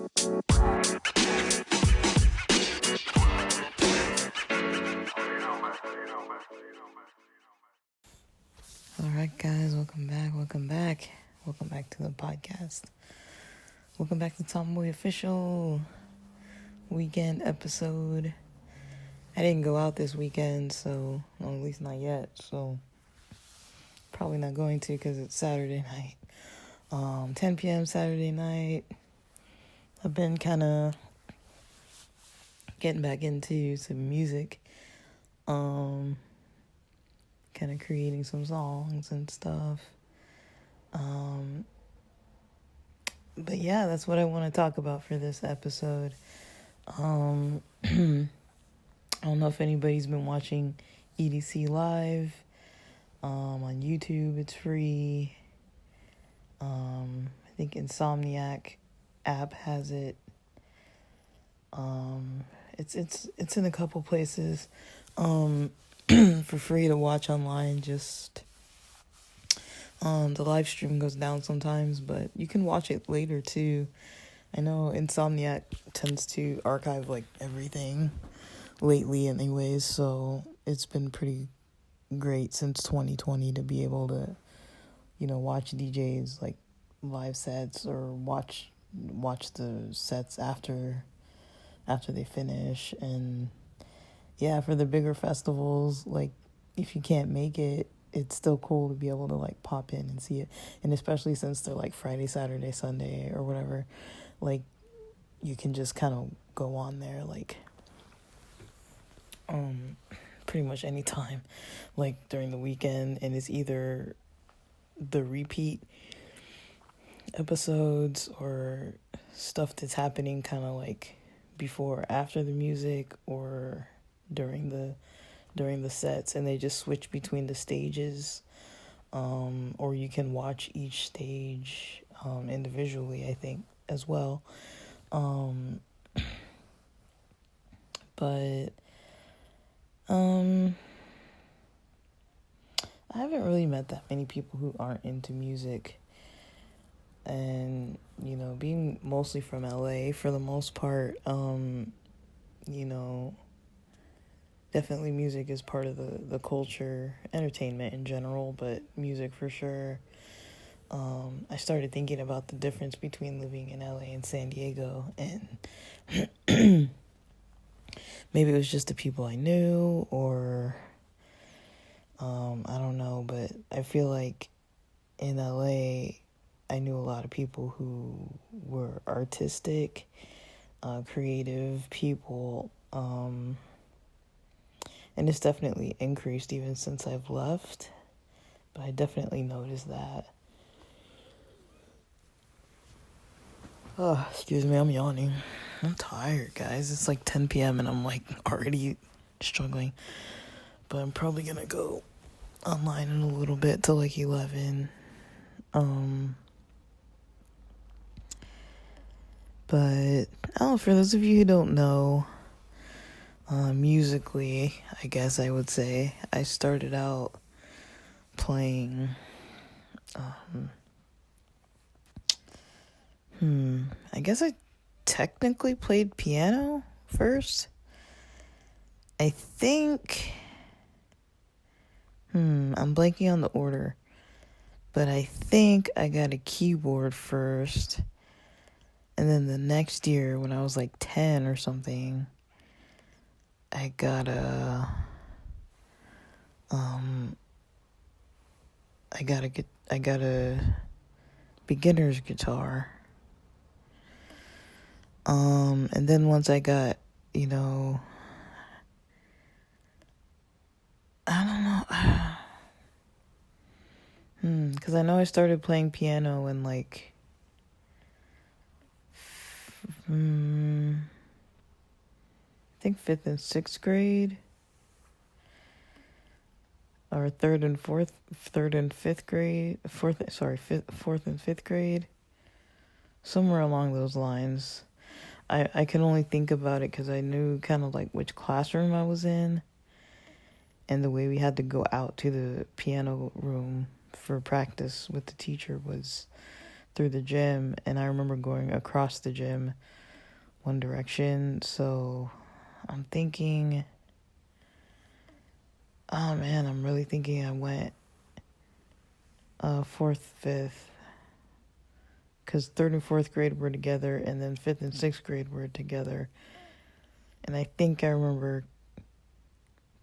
Alright guys, welcome back to the podcast. Welcome back to Tomboy Official weekend episode. I didn't go out this weekend, so, well, at least not yet, so probably not going to because it's Saturday night. 10 p.m. Saturday night. I've been kind of getting back into some music, kind of creating some songs and stuff. But yeah, that's what I want to talk about for this episode. I don't know if anybody's been watching EDC Live on YouTube. It's free. I think Insomniac app has it. It's in a couple places for free to watch online. Just the live stream goes down sometimes, but you can watch it later too. I know Insomniac tends to archive like everything lately anyways, so it's been pretty great since 2020 to be able to, watch DJs like live sets or watch the sets after they finish. And yeah, for the bigger festivals, like if you can't make it, it's still cool to be able to like pop in and see it. And especially since they're like Friday, Saturday, Sunday or whatever, like you can just kind of go on there like pretty much any time, like during the weekend, and it's either the repeat episodes or stuff that's happening kind of like before or after the music or during the sets, and they just switch between the stages, or you can watch each stage individually, I think, as well. But I haven't really met that many people who aren't into music, and being mostly from LA for the most part, definitely music is part of the culture, entertainment in general, but music for sure. I started thinking about the difference between living in LA and San Diego, and maybe it was just the people I knew, or I don't know, but I feel like in LA I knew a lot of people who were artistic, creative people, and it's definitely increased even since I've left, but I definitely noticed that. Oh, excuse me, I'm yawning. I'm tired, guys. It's like 10 p.m. and I'm like already struggling. But I'm probably gonna go online in a little bit till like 11. But for those of you who don't know, musically, I guess I would say, I started out playing I guess I technically played piano first. I think I'm blanking on the order, but I think I got a keyboard first, and then the next year when I was like 10 or something, I got a beginner's guitar. And then once I got, I don't know, because I know I started playing piano in like, I think 5th and 6th grade, or 4th and 5th grade, 4th and 5th grade, somewhere along those lines. I can only think about it because I knew kind of like which classroom I was in, and the way we had to go out to the piano room for practice with the teacher was through the gym, and I remember going across the gym one direction. So I'm thinking, oh man, I'm really thinking I went fourth, fifth, because third and fourth grade were together, and then fifth and sixth grade were together. And I think I remember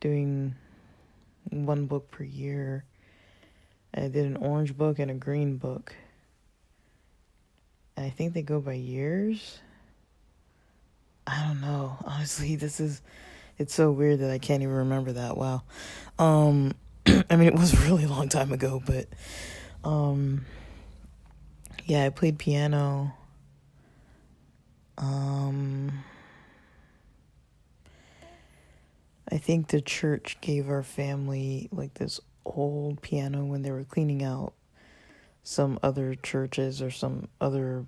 doing one book per year. I did an orange book and a green book. And I think they go by years. I don't know. Honestly, it's so weird that I can't even remember that. Wow. I mean, it was a really long time ago, but yeah, I played piano. I think the church gave our family like this old piano when they were cleaning out some other churches or some other,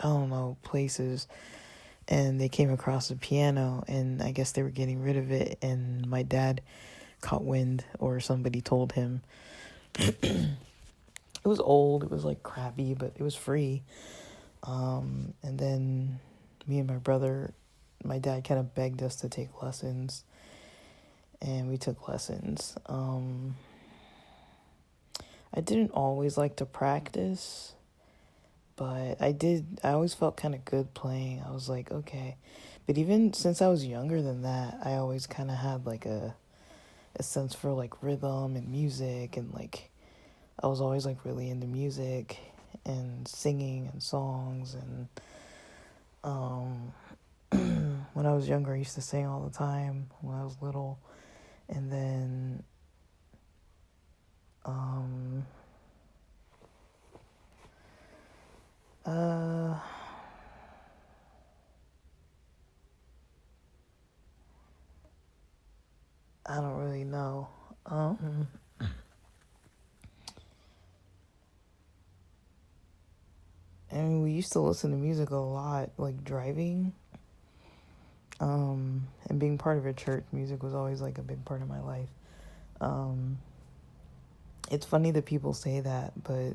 I don't know, places. And they came across a piano, and I guess they were getting rid of it, and my dad caught wind, or somebody told him. It was old, it was like crappy, but it was free. And then me and my brother, my dad kind of begged us to take lessons, and we took lessons. I didn't always like to practice, but I always felt kind of good playing. I was like, okay. But even since I was younger than that, I always kind of had like a sense for like rhythm and music, and like I was always like really into music and singing and songs. And when I was younger, I used to sing all the time when I was little. And then I don't really know. I mean, we used to listen to music a lot, like driving. And being part of a church, music was always like a big part of my life. It's funny that people say that, but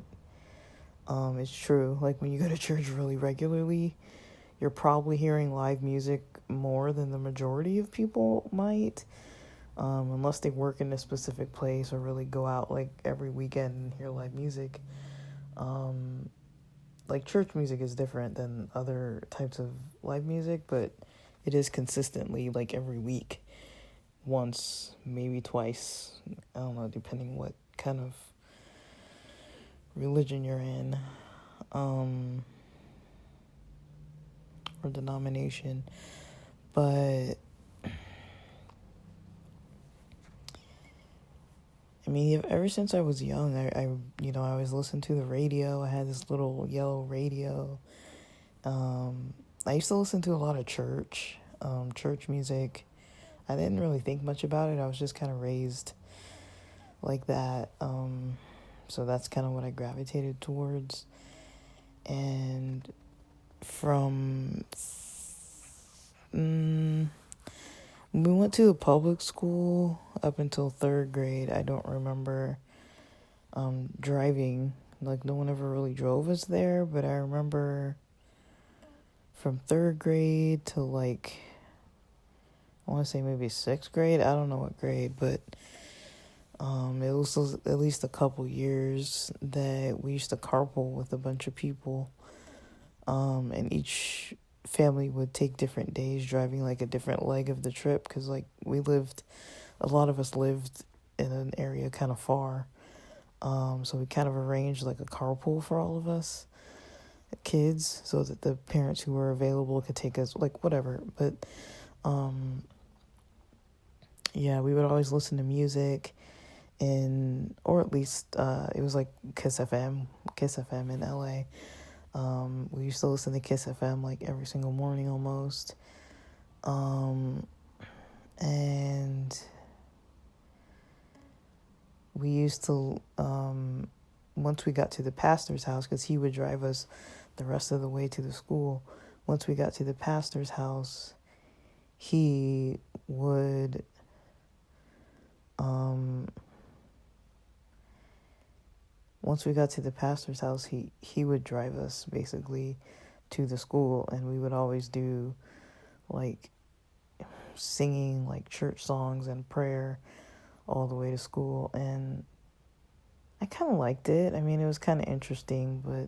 it's true. Like when you go to church really regularly, you're probably hearing live music more than the majority of people might, unless they work in a specific place or really go out like every weekend and hear live music. Like church music is different than other types of live music, but it is consistently like every week, once, maybe twice. I don't know, depending what kind of religion you're in, or denomination. But I mean, ever since I was young, I always listened to the radio. I had this little yellow radio. I used to listen to a lot of church music. I didn't really think much about it. I was just kind of raised like that. So that's kind of what I gravitated towards. And from we went to a public school up until third grade. I don't remember driving. Like no one ever really drove us there, but I remember from third grade to like, I want to say maybe sixth grade. I don't know what grade, but it was at least a couple years that we used to carpool with a bunch of people. And each family would take different days driving like a different leg of the trip, because like a lot of us lived in an area kind of far. So we kind of arranged like a carpool for all of us kids, so that the parents who were available could take us, like whatever. But yeah, we would always listen to music, or at least it was like Kiss FM in LA. We used to listen to Kiss FM like every single morning almost. And we used to, once we got to the pastor's house, because he would drive us the rest of the way to the school. Once we got to the pastor's house, he would, once we got to the pastor's house, he would drive us basically to the school, and we would always do like singing like church songs and prayer all the way to school, and I kind of liked it. I mean, it was kind of interesting, but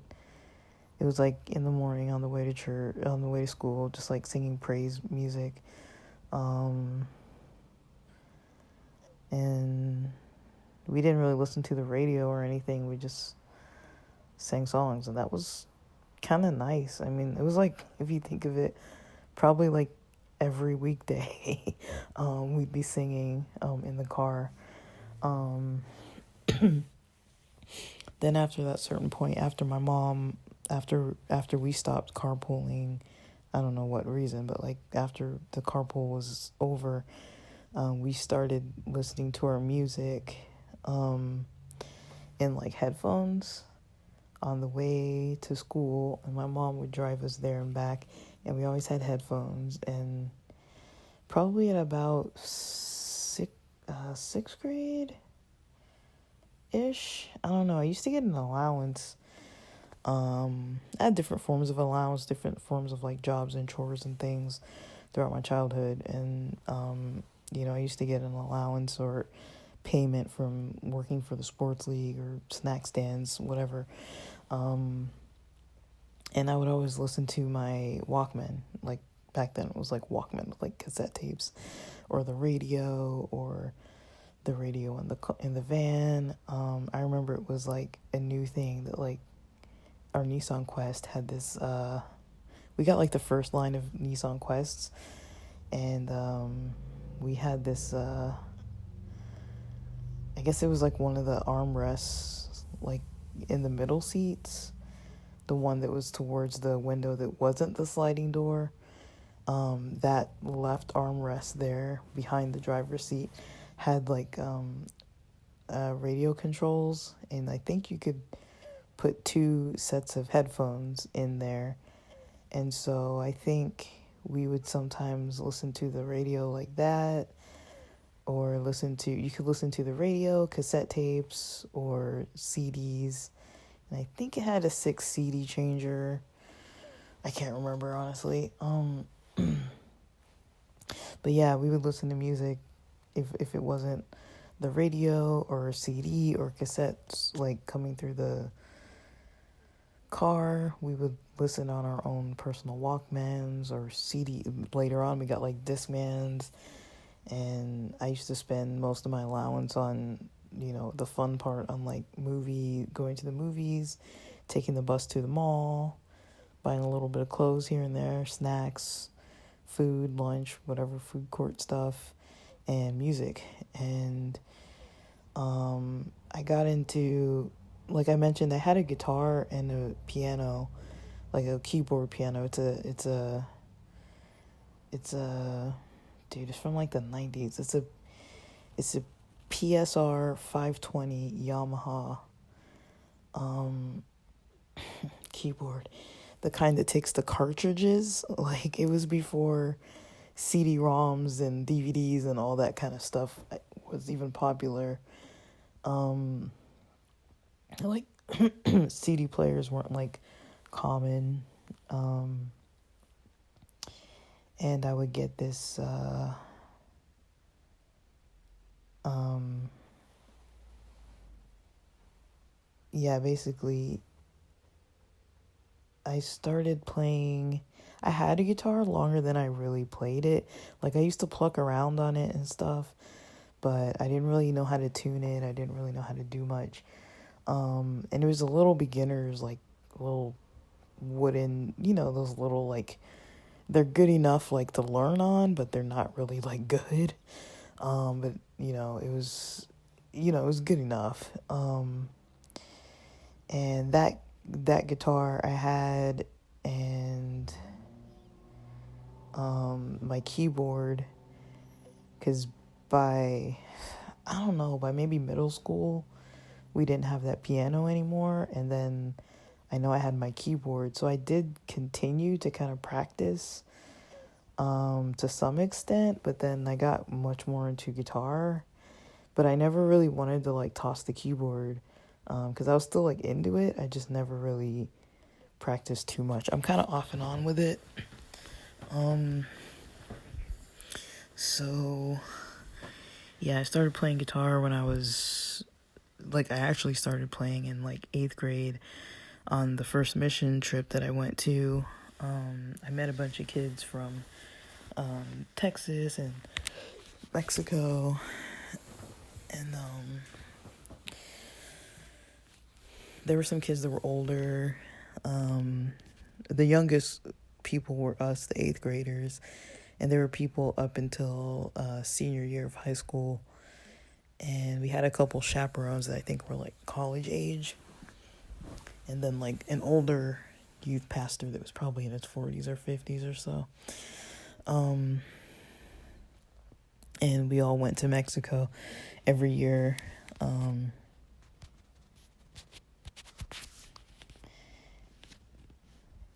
it was like in the morning on the way to church, on the way to school, just like singing praise music. And we didn't really listen to the radio or anything. We just sang songs, and that was kind of nice. I mean, it was like, if you think of it, probably like every weekday, we'd be singing in the car. Then after that certain point, after my mom, after we stopped carpooling, I don't know what reason, but like after the carpool was over, we started listening to our music in like headphones on the way to school, and my mom would drive us there and back, and we always had headphones. And probably at about sixth grade ish, I don't know, I used to get an allowance. I had different forms of allowance, different forms of like jobs and chores and things throughout my childhood, and I used to get an allowance or payment from working for the sports league or snack stands, whatever. And I would always listen to my Walkman. Like back then it was like Walkman, like cassette tapes, or the radio, or the radio in the van. I remember it was like a new thing that like our Nissan Quest had this. We got like the first line of Nissan Quests, and we had this. I guess it was like one of the armrests, like in the middle seats, the one that was towards the window that wasn't the sliding door. That left armrest there behind the driver's seat had like radio controls, and I think you could put 2 sets of headphones in there. And so I think we would sometimes listen to the radio like that, or you could listen to the radio, cassette tapes, or CDs. And I think it had a 6 CD changer. I can't remember, honestly. But yeah, we would listen to music if it wasn't the radio or CD or cassettes like coming through the car. We would listen on our own personal Walkmans or CD. Later on we got like Discmans, and I used to spend most of my allowance on the fun part, on like going to the movies, taking the bus to the mall, buying a little bit of clothes here and there, snacks, food, lunch, whatever, food court stuff, and music. And I got into, like I mentioned, I had a guitar and a piano, like a keyboard piano. It's dude, it's from like the 90s. It's a PSR 520 Yamaha keyboard, the kind that takes the cartridges. Like, it was before CD-ROMs and DVDs and all that kind of stuff was even popular. Like CD players weren't like common. And I would get this basically I started playing. I had a guitar longer than I really played it. Like, I used to pluck around on it and stuff, but I didn't really know how to tune it. I didn't really know how to do much. And it was a little beginners, like little wooden, those little, like, they're good enough like to learn on, but they're not really like good. But it was good enough. And that guitar I had, and my keyboard, because by maybe middle school, we didn't have that piano anymore, and then I know I had my keyboard, so I did continue to kind of practice to some extent, but then I got much more into guitar, but I never really wanted to like toss the keyboard, because I was still like into it. I just never really practiced too much. I'm kind of off and on with it. So yeah, I started playing guitar when I was like, I actually started playing in like 8th grade on the first mission trip that I went to. I met a bunch of kids from Texas and Mexico, and there were some kids that were older. The youngest people were us, the 8th graders, and there were people up until senior year of high school, and we had a couple chaperones that I think were like college age, and then like an older youth pastor that was probably in his 40s or 50s or so. And we all went to Mexico every year.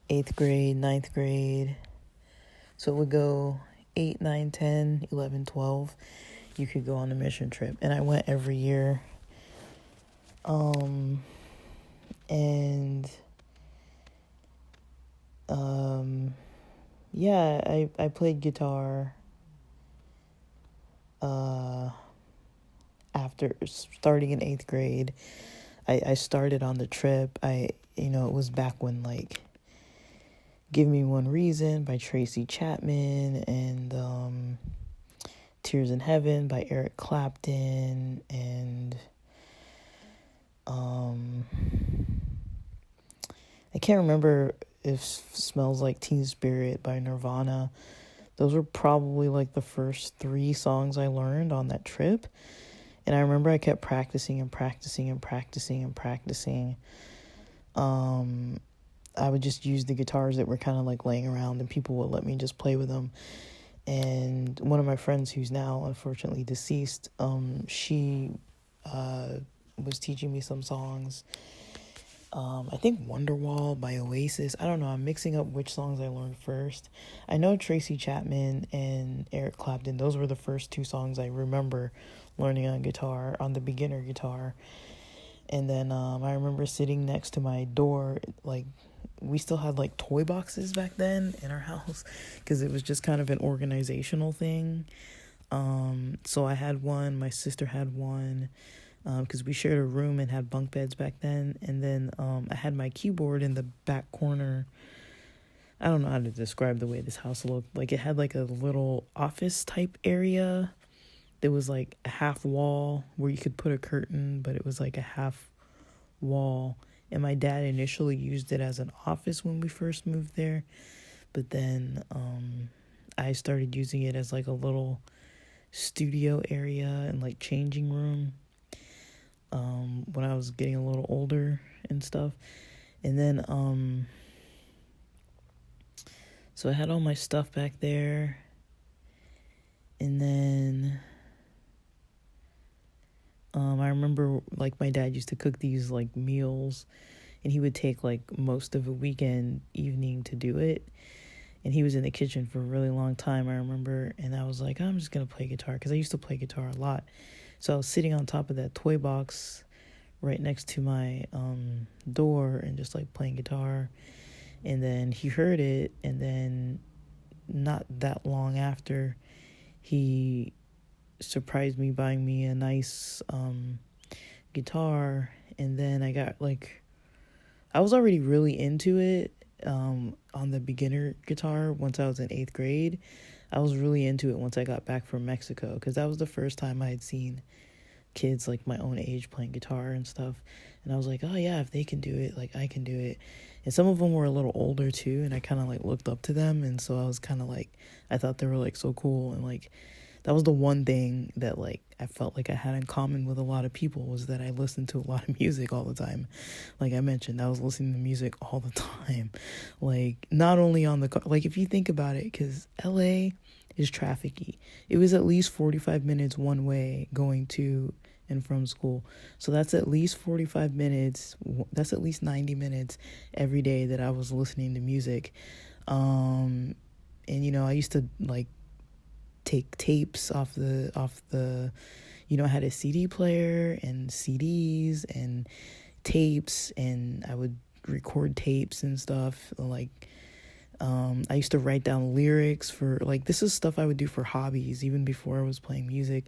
8th grade, 9th grade. So it would go 8, 9, 10, 11, 12. You could go on a mission trip. And I went every year. Yeah, I played guitar after starting in 8th grade. I started on the trip. It was back when like Give Me One Reason by Tracy Chapman and Tears in Heaven by Eric Clapton and I can't remember if Smells Like Teen Spirit by Nirvana. Those were probably like the first 3 songs I learned on that trip. And I remember I kept practicing and practicing and practicing and practicing. I would just use the guitars that were kind of like laying around, and people would let me just play with them. And one of my friends, who's now unfortunately deceased, she was teaching me some songs. I think Wonderwall by Oasis. I don't know. I'm mixing up which songs I learned first. I know Tracy Chapman and Eric Clapton. Those were the first 2 songs I remember learning on guitar, on the beginner guitar. And then I remember sitting next to my door, like, we still had like toy boxes back then in our house because it was just kind of an organizational thing. So I had one, my sister had one, because we shared a room and had bunk beds back then. And then I had my keyboard in the back corner. I don't know how to describe the way this house looked. Like, it had like a little office type area. There was like a half wall where you could put a curtain, but it was like a half wall. And my dad initially used it as an office when we first moved there. But then I started using it as like a little studio area and like changing room when I was getting a little older and stuff. And then so I had all my stuff back there. And then I remember like my dad used to cook these like meals, and he would take like most of a weekend evening to do it. And he was in the kitchen for a really long time, I remember. And I was like, I'm just going to play guitar, because I used to play guitar a lot. So I was sitting on top of that toy box right next to my door and just like playing guitar. And then he heard it, and then not that long after, he surprised me buying me a nice guitar. And then I got like, I was already really into it on the beginner guitar once I was in 8th grade. I was really into it once I got back from Mexico, because that was the first time I had seen kids like my own age playing guitar and stuff. And I was like, oh yeah, if they can do it, like I can do it. And some of them were a little older too, and I kind of like looked up to them. And so I was kind of like, I thought they were like so cool. And like, that was the one thing that like I felt like I had in common with a lot of people, was that I listened to a lot of music all the time. Like I mentioned, I was listening to music all the time. Like, not only on the car, like if you think about it, because LA is trafficy. It was at least 45 minutes one way going to and from school. So that's at least 45 minutes. That's at least 90 minutes every day that I was listening to music. And I used to like take tapes off the I had a CD player and CDs and tapes, and I would record tapes and stuff. Like, I used to write down lyrics for, like, this is stuff I would do for hobbies even before I was playing music.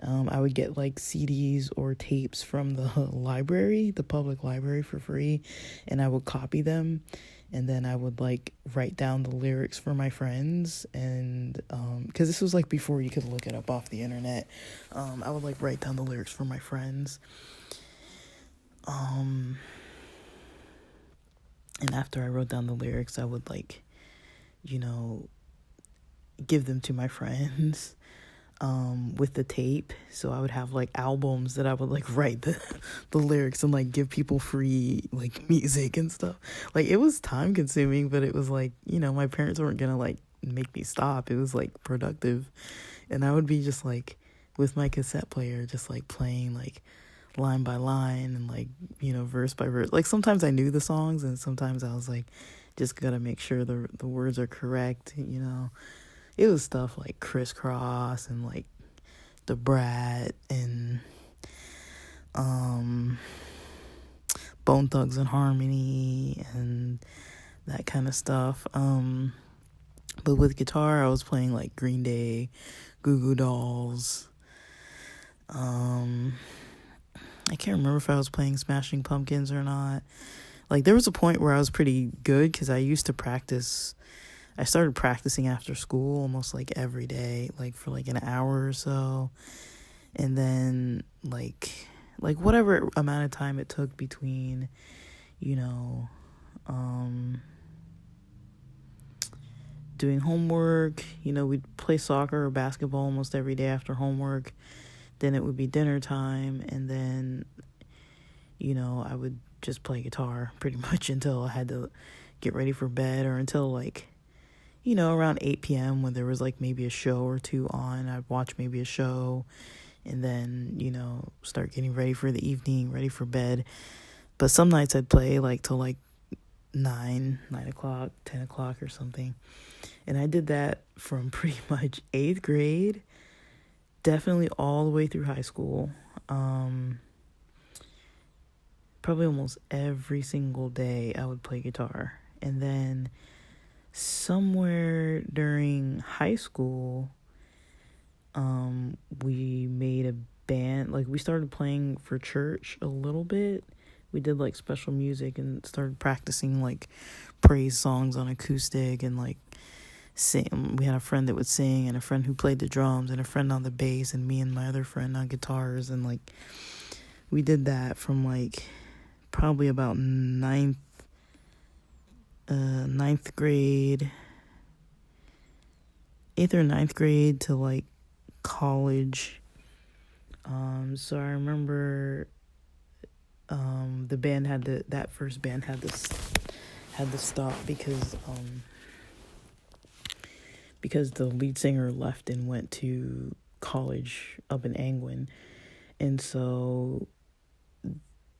I would get like CDs or tapes from the library, the public library, for free, and I would copy them, and then I would like write down the lyrics for my friends, and because this was like before you could look it up off the internet. I would like write down the lyrics for my friends, and after I wrote down the lyrics, I would like, give them to my friends with the tape. So I would have like albums that I would like write the lyrics and like give people free like music and stuff. Like, it was time consuming, but it was like, my parents weren't gonna like make me stop. It was like productive. And I would be just like with my cassette player, just like playing like line by line and like, verse by verse. Like, sometimes I knew the songs and sometimes I was like, just gotta make sure the words are correct. It was stuff like Crisscross and like The Brat and Bone Thugs and Harmony and that kind of stuff. But with guitar, I was playing like Green Day, Goo Goo Dolls. I can't remember if I was playing Smashing Pumpkins or not. Like, there was a point where I was pretty good because I used to practice. I started practicing after school almost like every day, like for like an hour or so. And then like whatever amount of time it took between, doing homework, we'd play soccer or basketball almost every day after homework. Then it would be dinner time, and then, I would just play guitar pretty much until I had to get ready for bed, or until like, around 8 p.m. when there was like maybe a show or two on. I'd watch maybe a show and then, start getting ready for the evening, ready for bed. But some nights I'd play like till like 9 o'clock, 10 o'clock or something. And I did that from pretty much 8th grade, definitely all the way through high school. Probably almost every single day I would play guitar. And then somewhere during high school, we made a band. Like, we started playing for church a little bit. We did like special music and started practicing like praise songs on acoustic and like sing. We had a friend that would sing and a friend who played the drums and a friend on the bass and me and my other friend on guitars, and like we did that from like probably about ninth grade, 8th or 9th grade to like college. So I remember the band that first band had to stop because the lead singer left and went to college up in Angwin. And so,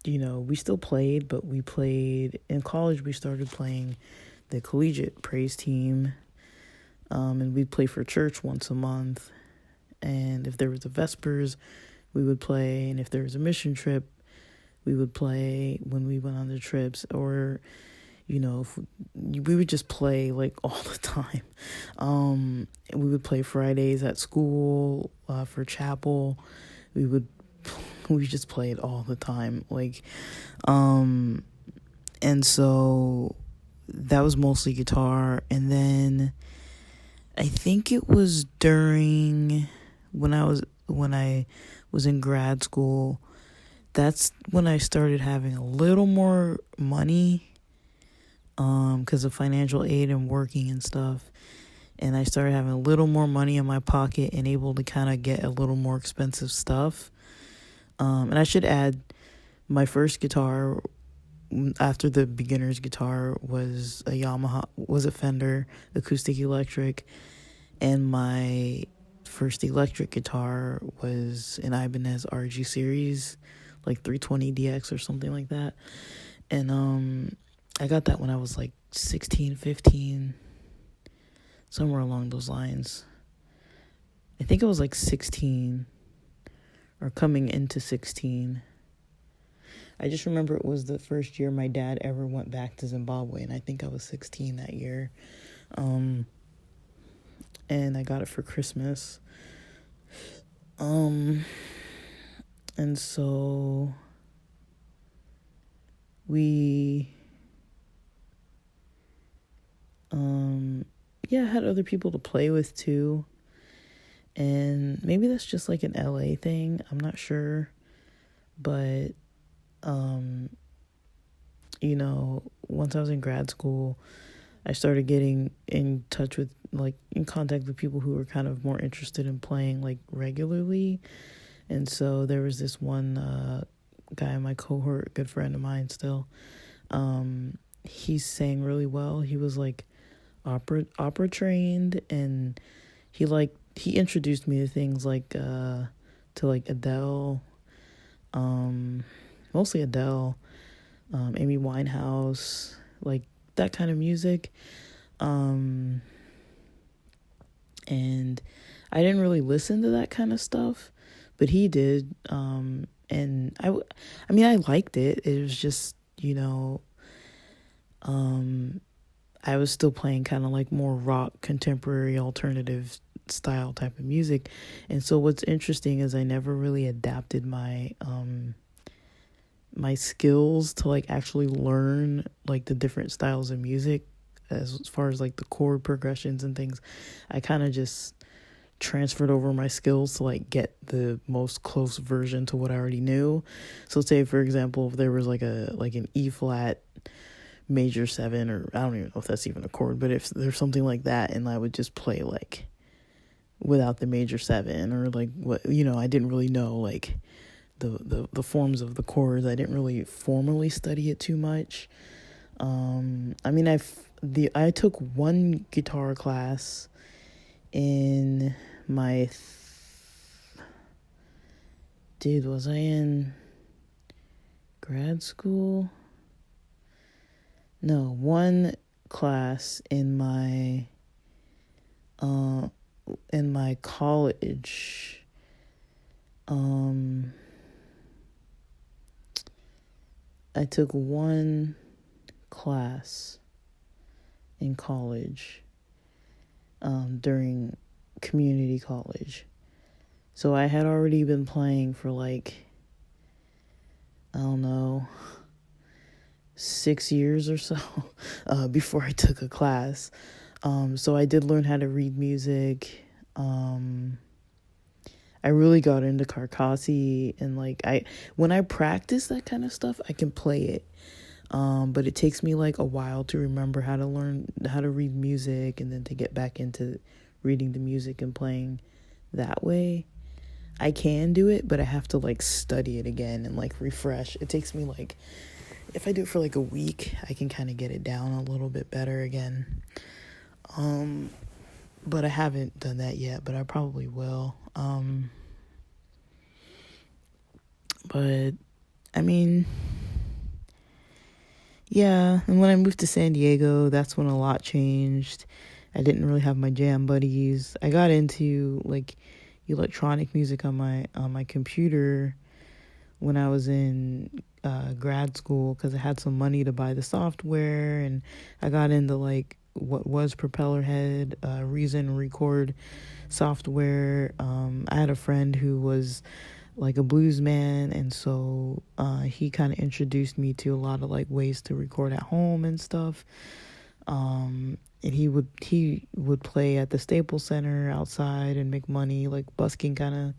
we still played, but we played in college. We started playing the collegiate praise team, and we'd play for church once a month. And if there was a Vespers, we would play. And if there was a mission trip, we would play when we went on the trips. Or, if we would just play like all the time. And we would play Fridays at school for chapel. We just played all the time. Like, and so that was mostly guitar. And then I think it was during when I was in grad school, that's when I started having a little more money, because of financial aid and working and stuff. And I started having a little more money in my pocket and able to kind of get a little more expensive stuff. And I should add, my first guitar after the beginner's guitar was a Fender acoustic electric, and my first electric guitar was an Ibanez RG series, like 320DX or something like that. And I got that when I was like 16, 15, somewhere along those lines. I think it was like 16 or coming into 16. I just remember it was the first year my dad ever went back to Zimbabwe, and I think I was 16 that year. And I got it for Christmas. And so we had other people to play with too. And maybe that's just like an LA thing, I'm not sure. But once I was in grad school, I started getting in contact with people who were kind of more interested in playing like regularly. And so there was this one guy in my cohort, good friend of mine still. He sang really well. He was like opera trained, and he introduced me to things like to like Adele, mostly Adele, Amy Winehouse, like that kind of music. And I didn't really listen to that kind of stuff, but he did. And I liked it. It was just, I was still playing kind of like more rock, contemporary, alternative style type of music. And so what's interesting is I never really adapted my skills to like actually learn like the different styles of music as far as like the chord progressions and things. I kind of just transferred over my skills to like get the most close version to what I already knew. So say for example, if there was like an E flat major 7, or I don't even know if that's even a chord, but if there's something like that, and I would just play like without the major 7, or like what, I didn't really know like the forms of the chords. I didn't really formally study it too much. I took one guitar class in my was I in grad school? No, one class in my college. I took one class in college during community college. So I had already been playing for like, I don't know, 6 years or so before I took a class. So I did learn how to read music. I really got into Carcassi, and like when I practice that kind of stuff, I can play it. But it takes me like a while to remember how to learn how to read music, and then to get back into reading the music and playing that way. I can do it, but I have to like study it again and like refresh. It takes me like, if I do it for like a week, I can kind of get it down a little bit better again. But I haven't done that yet, but I probably will. But I mean, yeah, and when I moved to San Diego, that's when a lot changed. I didn't really have my jam buddies. I got into like electronic music on my computer when I was in grad school, because I had some money to buy the software, and I got into like what was Propellerhead, Reason Record software. I had a friend who was like a blues man, and so he kind of introduced me to a lot of like ways to record at home and stuff. And he would play at the Staples Center outside and make money, like busking kind of,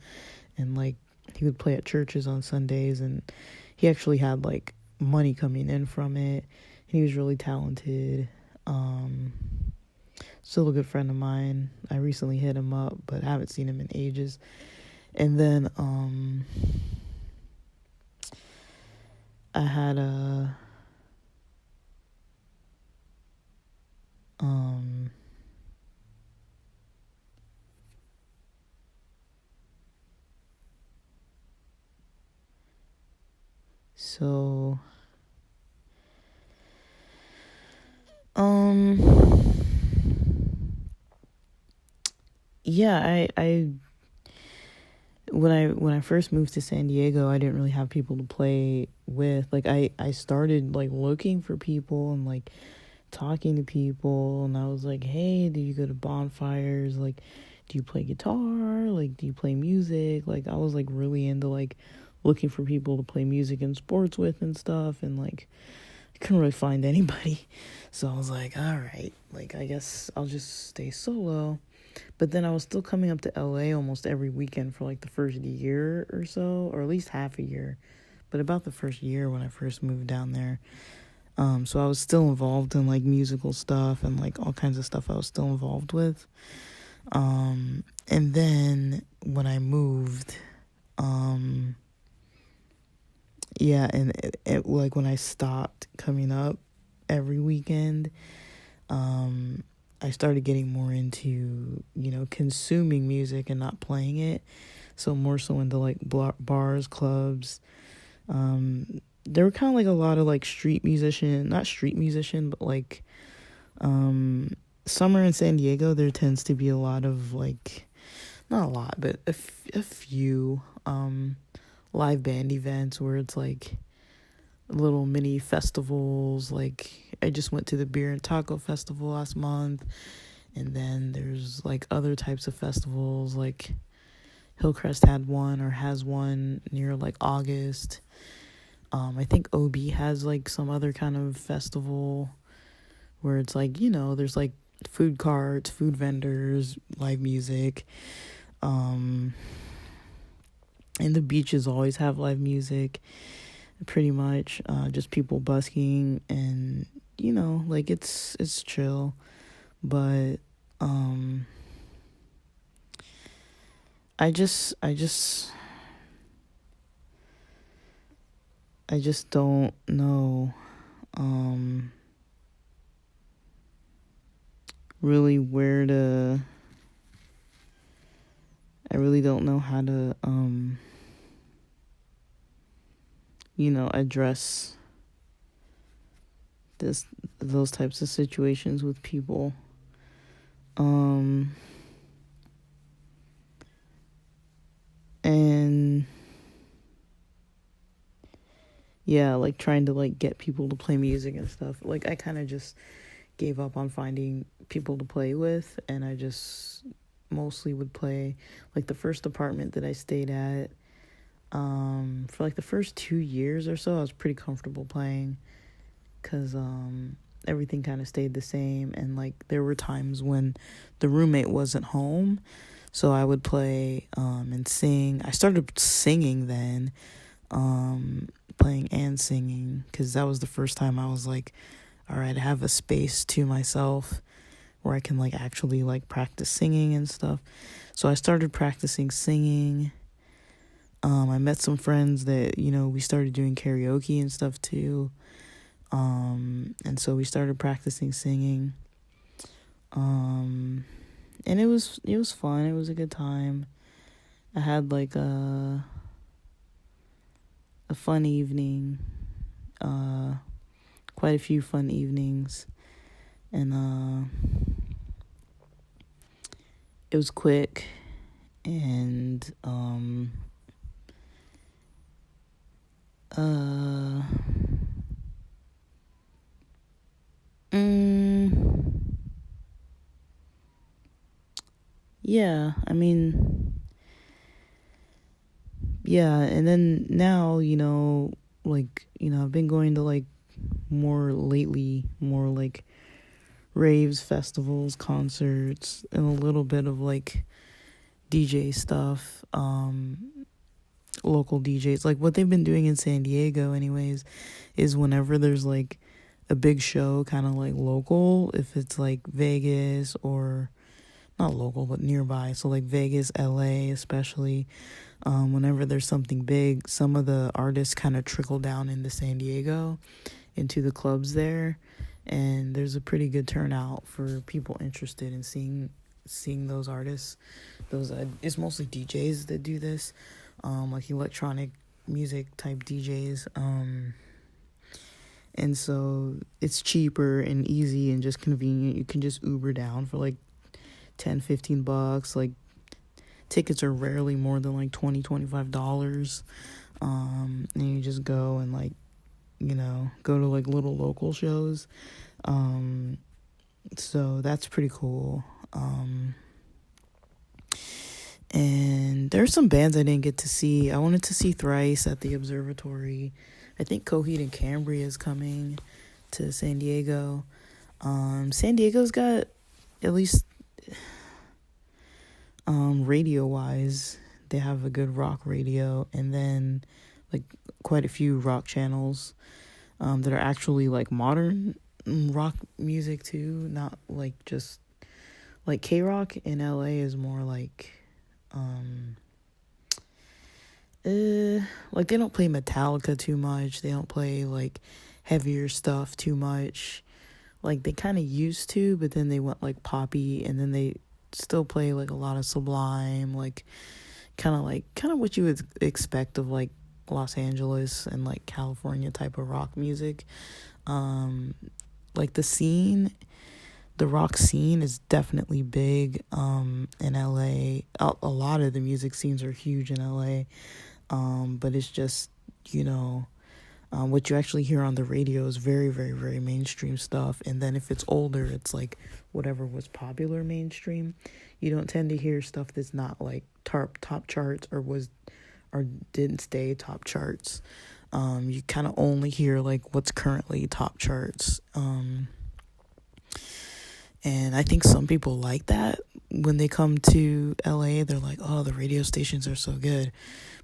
and like he would play at churches on Sundays, and he actually had like money coming in from it. He was really talented. Still a good friend of mine. I recently hit him up, but I haven't seen him in ages. And then I had a so yeah, when I first moved to San Diego, I didn't really have people to play with. Like I started like looking for people and like talking to people, and I was like, "Hey, do you go to bonfires? Like, do you play guitar? Like, do you play music?" Like, I was like really into like looking for people to play music and sports with and stuff, and like I couldn't really find anybody. So I was like, "All right, like I guess I'll just stay solo." But then I was still coming up to LA almost every weekend for like the first year or so, or at least half a year. But about the first year when I first moved down there. So I was still involved in like musical stuff and like all kinds of stuff I was still involved with. And then when I moved, yeah, and like when I stopped coming up every weekend, I started getting more into, consuming music and not playing it. So more so into like bars, clubs. There were kind of like a lot of like not street musician, but like, summer in San Diego, there tends to be a lot of like, not a lot, but a few, live band events where it's like little mini festivals. Like I just went to the beer and taco festival last month, and then there's like other types of festivals, like Hillcrest had one or has one near like August. I think OB has like some other kind of festival where it's like, there's like food carts, food vendors, live music. And the beaches always have live music, pretty much. Just people busking, and like it's chill. But I just don't know really where to. I really don't know how to address those types of situations with people. And yeah, like trying to like get people to play music and stuff. Like I kind of just gave up on finding people to play with, and I just mostly would play like the first apartment that I stayed at. For like the first 2 years or so, I was pretty comfortable playing, because everything kind of stayed the same, and like there were times when the roommate wasn't home, so I would play and sing. I started singing then, playing and singing, because that was the first time I was like, all right, I have a space to myself where I can like actually like practice singing and stuff. So I started practicing singing. I met some friends that, we started doing karaoke and stuff too. And so we started practicing singing. And it was fun. It was a good time. I had like a fun evening, quite a few fun evenings, and it was quick, and yeah, I mean, yeah, and then now, like, I've been going to like more like raves, festivals, concerts, and a little bit of like DJ stuff, local DJs. Like what they've been doing in San Diego anyways is whenever there's like a big show, kind of like local, if it's like Vegas, or not local but nearby, so like Vegas, LA especially, whenever there's something big, some of the artists kind of trickle down into San Diego, into the clubs there, and there's a pretty good turnout for people interested in seeing those artists. Those it's mostly DJs that do this, like electronic music type DJs, and so it's cheaper and easy and just convenient. You can just Uber down for like $10-15, like Tickets are rarely more than like $20-$25. And you just go and like, go to like little local shows. So that's pretty cool. And there's some bands I didn't get to see. I wanted to see Thrice at the Observatory. I think Coheed and Cambria is coming to San Diego. San Diego's got, at least radio wise, they have a good rock radio, and then like quite a few rock channels that are actually like modern rock music too, not like just like K-Rock in LA is more like like they don't play Metallica too much, they don't play like heavier stuff too much, like they kind of used to, but then they went like poppy, and then they still play like a lot of Sublime, like kind of what you would expect of like Los Angeles and like California type of rock music. Like the rock scene is definitely big in LA. A lot of the music scenes are huge in LA, but it's just, what you actually hear on the radio is very, very, very mainstream stuff. And then if it's older, it's like whatever was popular mainstream. You don't tend to hear stuff that's not like top charts or didn't stay top charts. You kind of only hear like what's currently top charts. And I think some people like that. When they come to LA, they're like, oh, the radio stations are so good.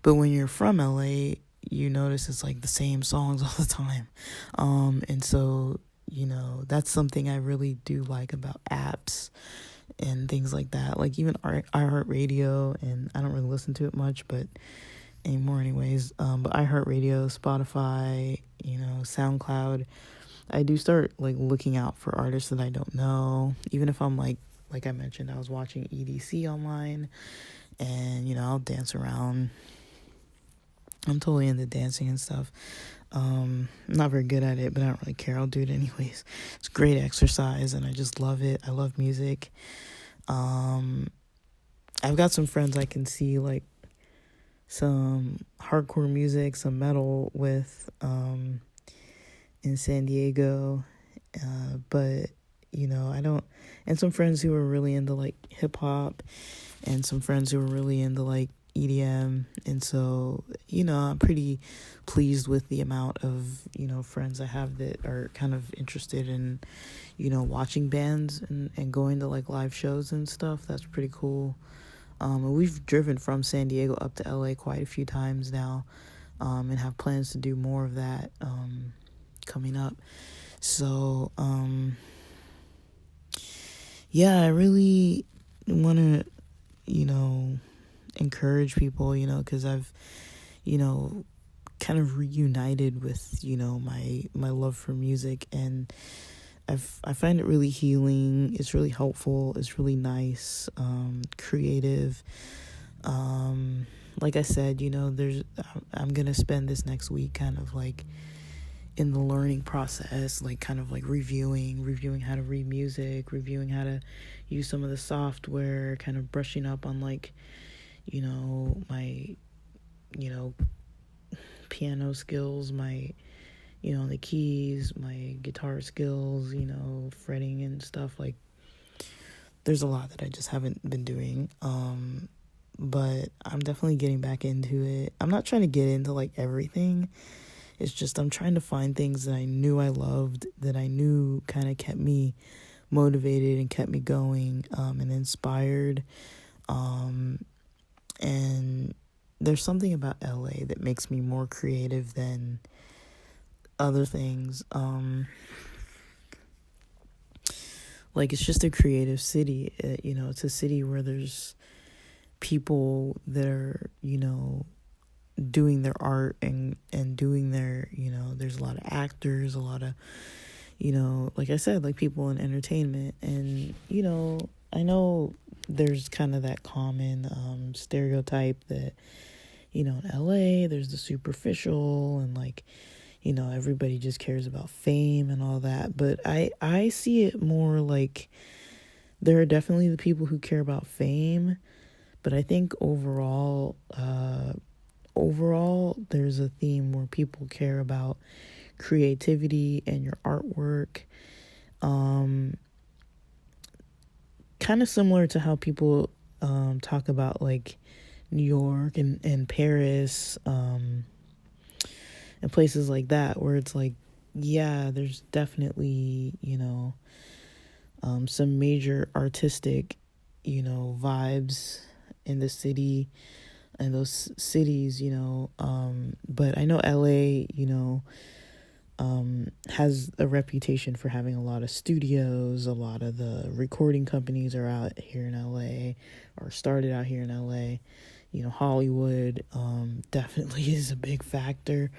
But when you're from LA, you notice it's like the same songs all the time. And so, that's something I really do like about apps and things like that. Like even iHeartRadio, and I don't really listen to it much, but anymore anyways. But iHeartRadio, Spotify, SoundCloud, I do start like looking out for artists that I don't know. Even if I'm like I mentioned, I was watching EDC online, and I'll dance around. I'm totally into dancing and stuff. I'm not very good at it, but I don't really care. I'll do it anyways. It's great exercise, and I just love it. I love music. I've got some friends I can see like some hardcore music, some metal with in San Diego, but I don't, and some friends who are really into like hip hop, and some friends who are really into like EDM, and so I'm pretty pleased with the amount of friends I have that are kind of interested in watching bands and going to like live shows and stuff. That's pretty cool. And we've driven from San Diego up to LA quite a few times now, and have plans to do more of that coming up. So I really want to encourage people, because I've kind of reunited with my love for music, and I find it really healing. It's really helpful. It's really nice, creative. Like I said, I'm gonna spend this next week kind of like in the learning process, like kind of like reviewing how to read music, reviewing how to use some of the software, kind of brushing up on like my piano skills, my the keys, my guitar skills, fretting and stuff. Like there's a lot that I just haven't been doing, but I'm definitely getting back into it. I'm not trying to get into like everything. It's just I'm trying to find things that I knew I loved, that I knew kind of kept me motivated and kept me going, and inspired. And there's something about LA that makes me more creative than other things. Like it's just a creative city. It's a city where there's people that are, doing their art and doing their, there's a lot of actors, a lot of, like I said, like people in entertainment. And, I know there's kind of that common stereotype that, in LA, there's the superficial and like, everybody just cares about fame and all that. But I see it more like there are definitely the people who care about fame, But I think overall, there's a theme where people care about creativity and your artwork. Kind of similar to how people talk about like New York and Paris, and places like that, where it's like, yeah, there's definitely, some major artistic, vibes in the city and those cities, but I know LA, has a reputation for having a lot of studios. A lot of the recording companies are out here in LA or started out here in LA. Hollywood definitely is a big factor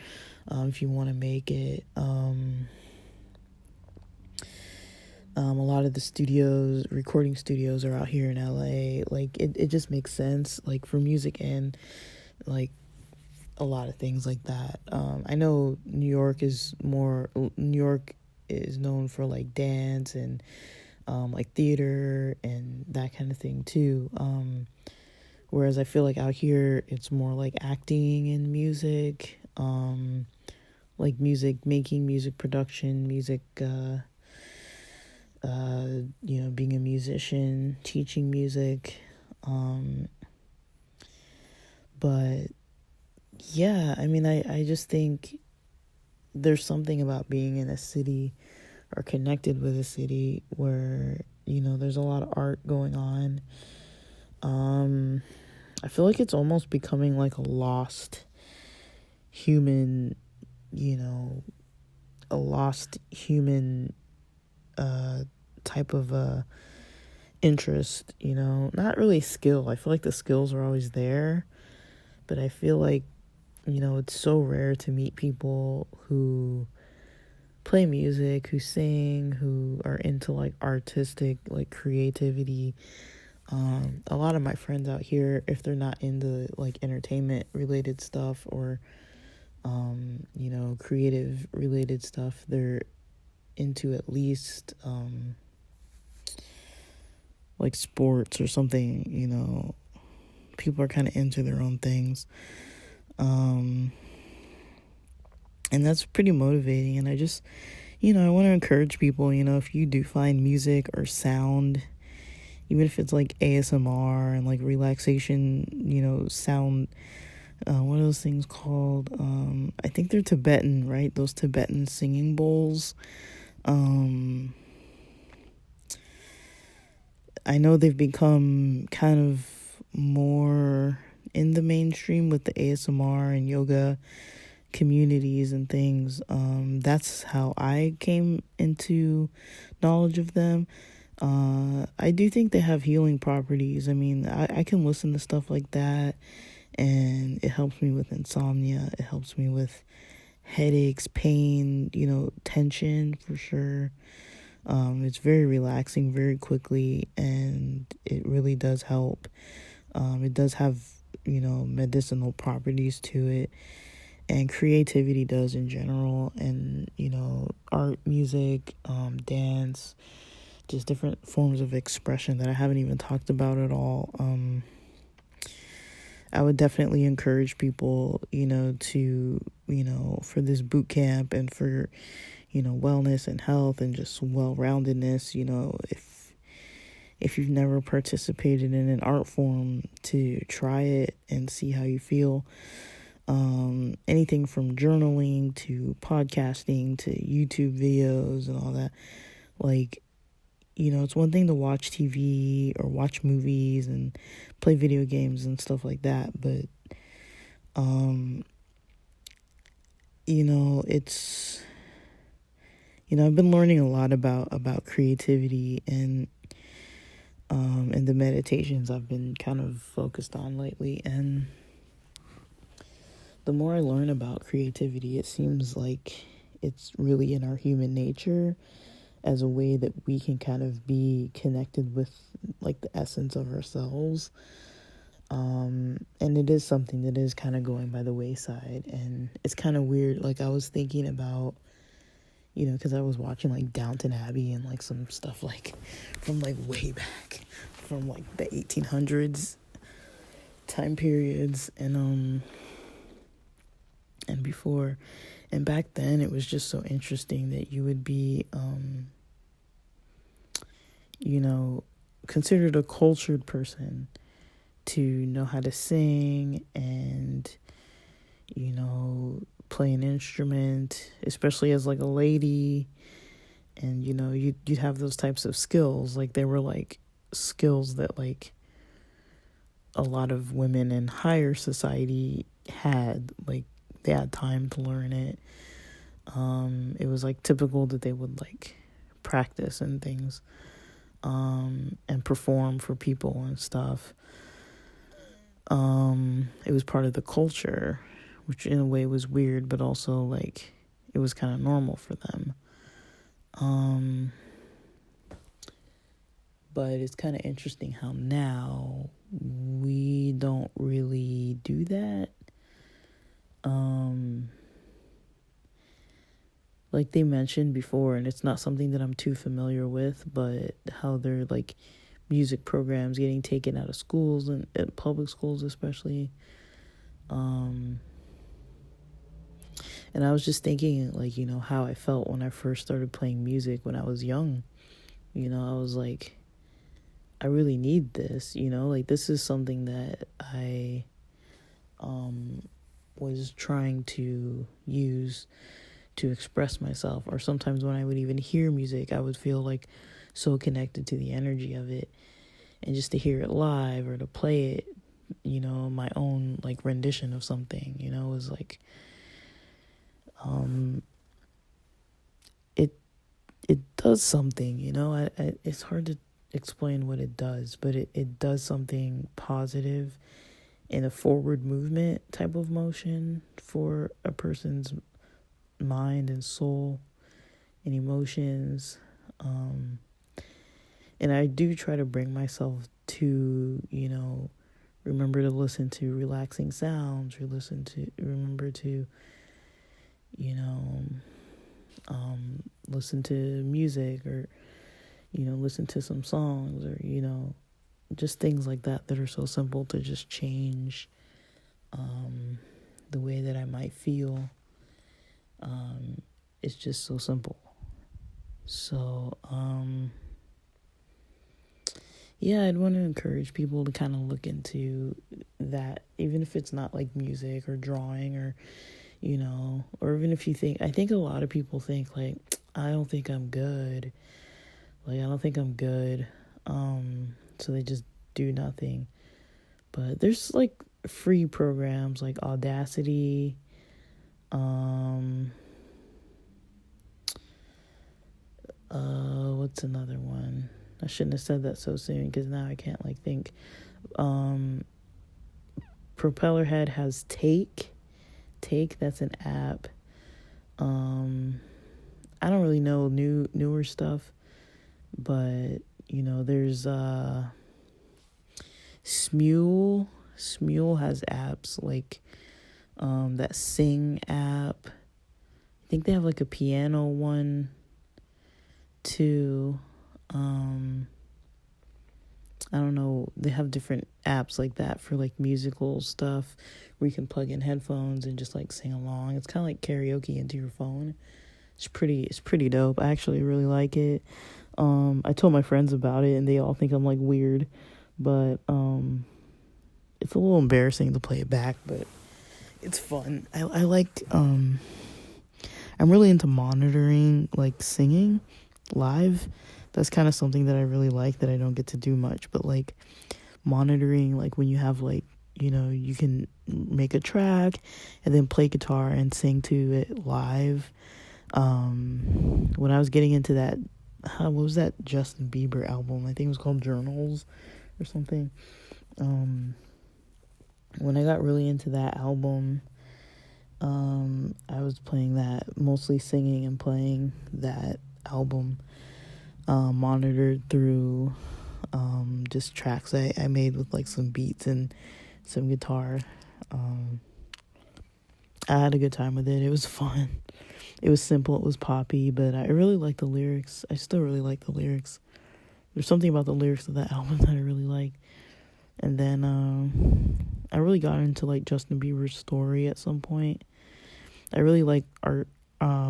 if you want to make it. A lot of the recording studios are out here in LA. Like, it just makes sense, like, for music and, like, a lot of things like that. I know New York is known for, like, dance and, like, theater and that kind of thing, too. Whereas I feel like out here, it's more, like, acting and music, like, music making, music production, music, being a musician, teaching music. But yeah, I mean, I just think there's something about being in a city or connected with a city where, there's a lot of art going on. I feel like it's almost becoming like a lost human, type of interest, not really skill. I feel like the skills are always there, but I feel like, it's so rare to meet people who play music, who sing, who are into like artistic, like creativity. A lot of my friends out here, if they're not into like entertainment related stuff or, creative related stuff, they're into at least, like sports or something. People are kind of into their own things. And that's pretty motivating. And I just, I want to encourage people, if you do find music or sound, even if it's like ASMR and like relaxation, sound, what are those things called? I think they're Tibetan, right? Those Tibetan singing bowls. I know they've become kind of more in the mainstream with the ASMR and yoga communities and things. That's how I came into knowledge of them. I do think they have healing properties. I mean, I can listen to stuff like that, and it helps me with insomnia. It helps me with headaches, pain, tension for sure. It's very relaxing very quickly, and it really does help. It does have, medicinal properties to it, and creativity does in general, and, art, music, dance, just different forms of expression that I haven't even talked about at all. I would definitely encourage people, to, for this boot camp and for, wellness and health and just well-roundedness, if you've never participated in an art form, to try it and see how you feel. Anything from journaling to podcasting to YouTube videos and all that. Like, it's one thing to watch TV or watch movies and play video games and stuff like that, but it's, I've been learning a lot about creativity and the meditations I've been kind of focused on lately. And the more I learn about creativity, it seems like it's really in our human nature as a way that we can kind of be connected with like the essence of ourselves. And it is something that is kind of going by the wayside, and it's kind of weird. Like, I was thinking about, because I was watching like Downton Abbey and like some stuff like from like way back from like the 1800s. time periods and before. And back then it was just so interesting that you would be considered a cultured person to know how to sing and play an instrument, especially as like a lady. And you'd have those types of skills. Like they were like skills that like a lot of women in higher society had. Like they had time to learn it. It was like typical that they would like practice and things, and perform for people and stuff. It was part of the culture, which in a way was weird, but also like it was kind of normal for them. But it's kind of interesting how now we don't really do that. Like they mentioned before, and it's not something that I'm too familiar with, but how they're like music programs getting taken out of schools and public schools especially. And I was just thinking like, how I felt when I first started playing music when I was young. I was like, I really need this, like this is something that I was trying to use to express myself. Or sometimes when I would even hear music, I would feel like so connected to the energy of it. And just to hear it live or to play it, my own like rendition of something, was like it does something, it's hard to explain what it does, but it does something positive in a forward movement type of motion for a person's mind and soul and emotions. And I do try to bring myself to, remember to listen to relaxing sounds, or remember to, listen to music, or, listen to some songs, or, just things like that are so simple to just change the way that I might feel. It's just so simple. So, yeah, I'd want to encourage people to kind of look into that, even if it's not like music or drawing or, or even if I think a lot of people think like, I don't think I'm good. Like, I don't think I'm good. So they just do nothing. But there's like free programs like Audacity, what's another one? I shouldn't have said that so soon because now I can't like think. Propellerhead has Take, that's an app. I don't really know newer stuff, but there's Smule has apps like that Sing app. I think they have like a piano one too. I don't know, they have different apps like that for like musical stuff where you can plug in headphones and just like sing along. It's kind of like karaoke into your phone. It's pretty dope. I actually really like it. I told my friends about it and they all think I'm like weird, but it's a little embarrassing to play it back, but it's fun. I like I'm really into monitoring like singing live. That's kind of something that I really like that I don't get to do much, but like monitoring, like when you have like, you can make a track and then play guitar and sing to it live. When I was getting into that, what was that Justin Bieber album? I think it was called Journals or something. When I got really into that album, I was playing that, mostly singing and playing that album, monitored through just tracks I made with like some beats and some guitar. I had a good time with it. It was fun. It was simple, it was poppy, but I really like the lyrics. I still really like the lyrics. There's something about the lyrics of that album that I really like. And then I really got into like Justin Bieber's story at some point. I really like art,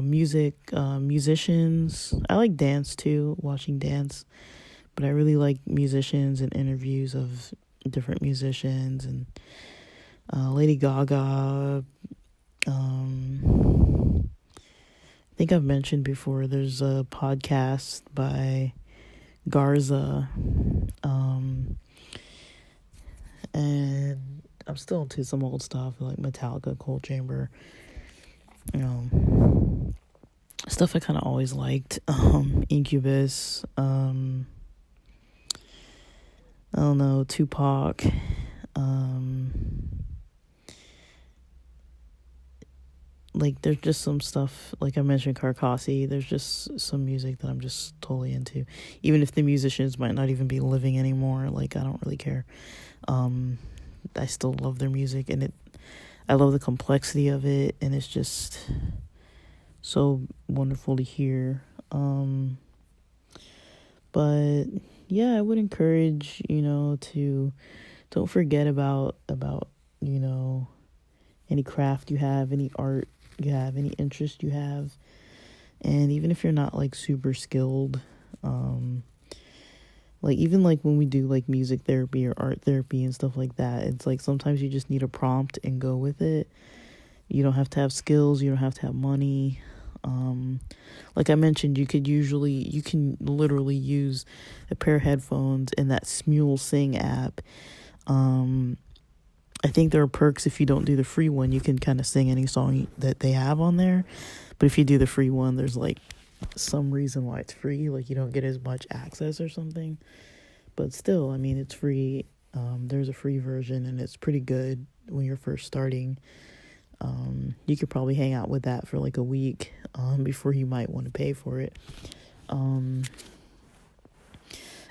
music, musicians. I like dance too, watching dance. But I really like musicians and interviews of different musicians, and Lady Gaga. I think I've mentioned before, there's a podcast by Garza, and I'm still into some old stuff like Metallica, Cold Chamber, stuff I kind of always liked, Incubus, I don't know, Tupac, like there's just some stuff, like I mentioned Carcassi, there's just some music that I'm just totally into, even if the musicians might not even be living anymore. Like, I don't really care. I still love their music, and I love the complexity of it, and it's just so wonderful to hear. But yeah, I would encourage, to don't forget about any craft you have, any art you have, any interest you have. And even if you're not like super skilled, like even like when we do like music therapy or art therapy and stuff like that, it's like sometimes you just need a prompt and go with it. You don't have to have skills, you don't have to have money. Like I mentioned, you can literally use a pair of headphones and that Smule Sing app. I think there are perks if you don't do the free one. You can kind of sing any song that they have on there. But if you do the free one, there's like some reason why it's free. Like you don't get as much access or something. But still, I mean, it's free. There's a free version, and it's pretty good when you're first starting. You could probably hang out with that for like a week before you might want to pay for it.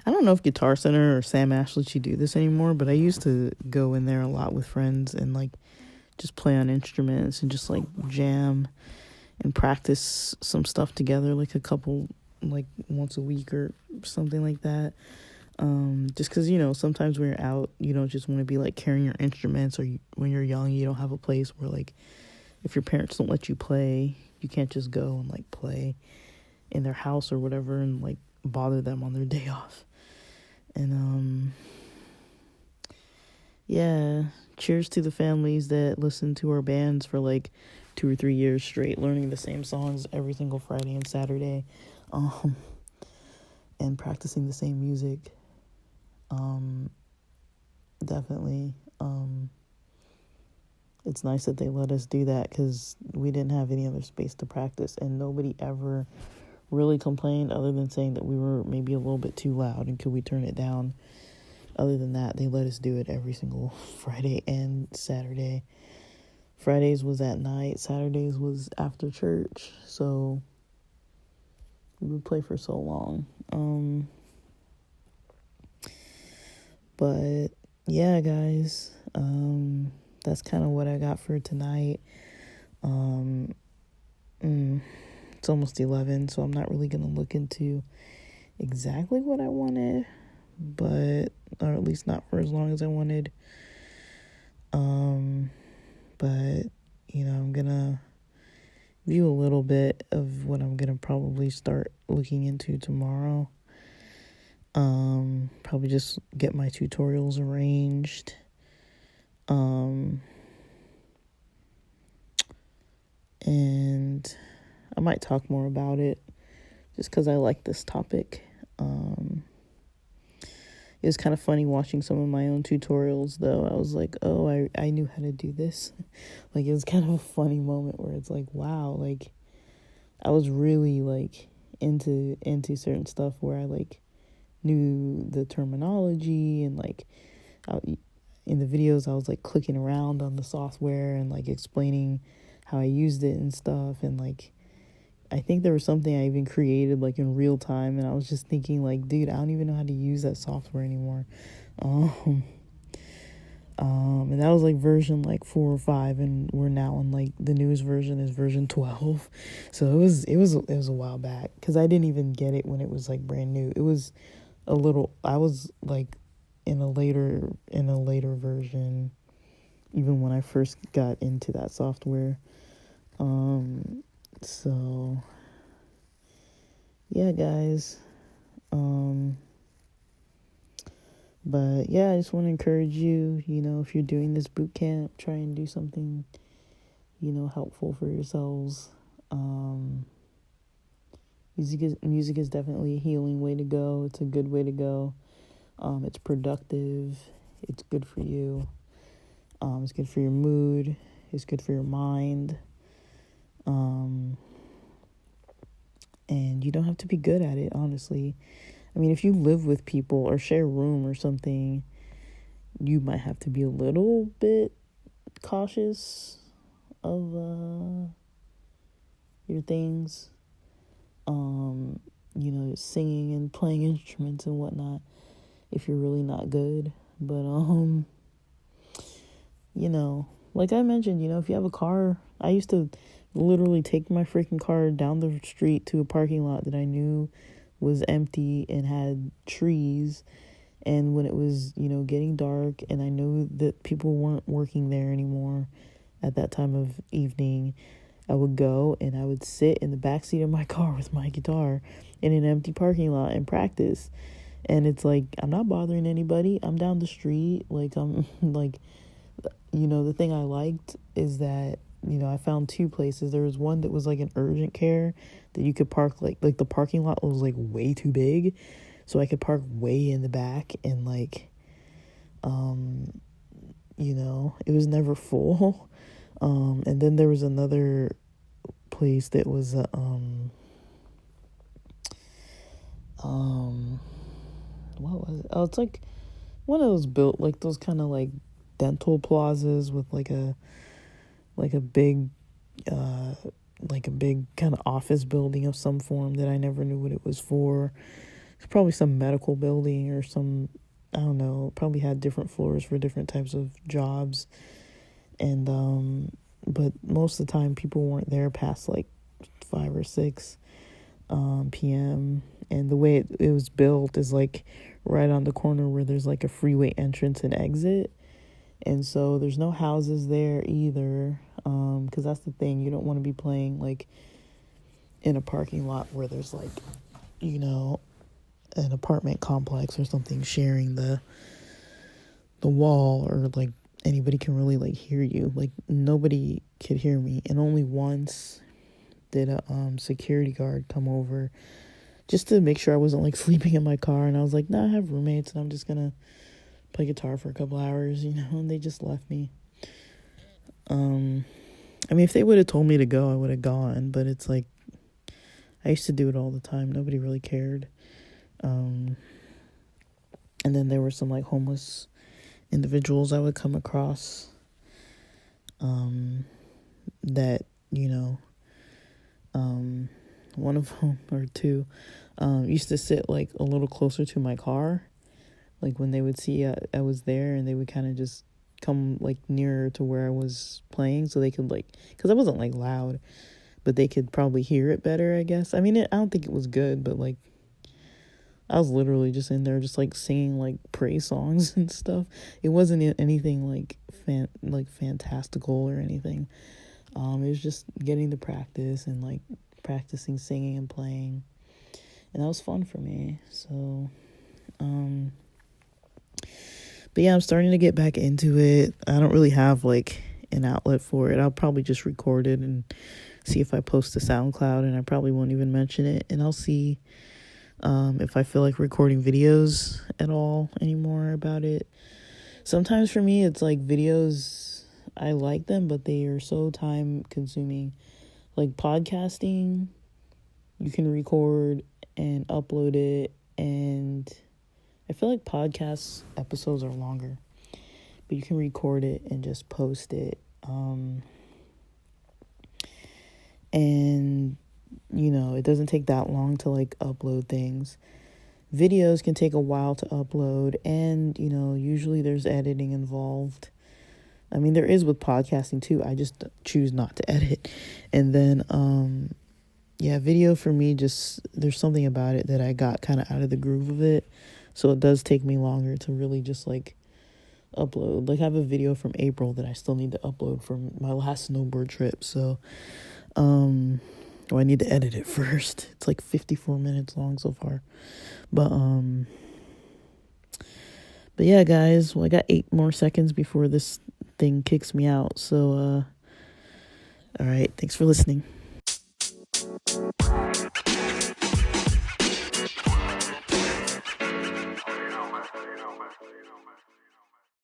I don't know if Guitar Center or Sam Ash lets you do this anymore, but I used to go in there a lot with friends and like just play on instruments and just like jam and practice some stuff together, like a couple, like once a week or something like that. Just because, sometimes when you're out, you don't just want to be like carrying your instruments, or when you're young, you don't have a place where like if your parents don't let you play, you can't just go and like play in their house or whatever and like bother them on their day off. And yeah, cheers to the families that listen to our bands for like 2 or 3 years straight, learning the same songs every single Friday and Saturday, and practicing the same music. Definitely. It's nice that they let us do that, because we didn't have any other space to practice, and nobody ever really complained other than saying that we were maybe a little bit too loud and could we turn it down. Other than that, they let us do it every single Friday and Saturday. Fridays was at night, Saturdays was after church, so we would play for so long. But yeah, guys, that's kind of what I got for tonight. It's almost 11, so I'm not really going to look into exactly what I wanted, or at least not for as long as I wanted. But, I'm going to view a little bit of what I'm going to probably start looking into tomorrow. Probably just get my tutorials arranged. And I might talk more about it just because I like this topic. It was kind of funny watching some of my own tutorials, though. I was like, oh, I knew how to do this. Like, it was kind of a funny moment where it's like, wow, like, I was really, like, into certain stuff where I, like, knew the terminology, and, like, in the videos, I was, like, clicking around on the software and, like, explaining how I used it and stuff, and, like, I think there was something I even created like in real time, and I was just thinking like, dude, I don't even know how to use that software anymore. And that was like version like 4 or 5, and we're now on like the newest version is version 12. So it was a while back, because I didn't even get it when it was like brand new. It was I was like in a later version, even when I first got into that software. So yeah, guys. But yeah, I just want to encourage you, if you're doing this boot camp, try and do something, helpful for yourselves. Music is definitely a healing way to go. It's a good way to go. It's productive. It's good for you. It's good for your mood. It's good for your mind. And you don't have to be good at it, honestly. I mean, if you live with people or share a room or something, you might have to be a little bit cautious of your things. Singing and playing instruments and whatnot, if you're really not good. But like I mentioned, if you have a car, I used to literally take my freaking car down the street to a parking lot that I knew was empty and had trees. And when it was, getting dark and I knew that people weren't working there anymore at that time of evening, I would go and I would sit in the backseat of my car with my guitar in an empty parking lot and practice. And it's like, I'm not bothering anybody. I'm down the street. Like, I'm like, the thing I liked is that, I found two places. There was one that was like an urgent care that you could park, like the parking lot was like way too big. So I could park way in the back and like, it was never full. And then there was another place that was what was it? Oh, it's like one of those built like those kind of like dental plazas with like a big kind of office building of some form that I never knew what it was for. It's probably some medical building or some, I don't know, probably had different floors for different types of jobs. And but most of the time people weren't there past like 5 or 6 p.m. And the way it was built is like right on the corner where there's like a freeway entrance and exit. And so there's no houses there either, because that's the thing. You don't want to be playing like in a parking lot where there's like, an apartment complex or something sharing the wall, or like anybody can really like hear you. Like nobody could hear me. And only once did a security guard come over just to make sure I wasn't like sleeping in my car. And I was like, nah, I have roommates and I'm just gonna play guitar for a couple hours, and they just left me. I mean, if they would have told me to go, I would have gone, but it's like I used to do it all the time. Nobody really cared. And then there were some like homeless individuals I would come across that, one of them or two used to sit like a little closer to my car. Like when they would see I was there, and they would kind of just come like nearer to where I was playing, so they could like, because I wasn't like loud, but they could probably hear it better, I guess. I mean, I don't think it was good, but like I was literally just in there just like singing like praise songs and stuff. It wasn't anything like fantastical or anything. It was just getting to practice and like practicing singing and playing, and that was fun for me. So but yeah, I'm starting to get back into it. I don't really have like an outlet for it. I'll probably just record it and see if I post to SoundCloud, and I probably won't even mention it. And I'll see if I feel like recording videos at all anymore about it. Sometimes for me, it's like videos, I like them, but they are so time consuming. Like podcasting, you can record and upload it, and I feel like podcast episodes are longer, but you can record it and just post it. And, it doesn't take that long to like upload things. Videos can take a while to upload, and, usually there's editing involved. I mean, there is with podcasting too. I just choose not to edit. And then, video for me, just, there's something about it that I got kind of out of the groove of it. So it does take me longer to really just like upload. Like I have a video from April that I still need to upload from my last snowboard trip. So I need to edit it first. It's like 54 minutes long so far. But yeah, guys, well, I got 8 more seconds before this thing kicks me out. So all right, thanks for listening.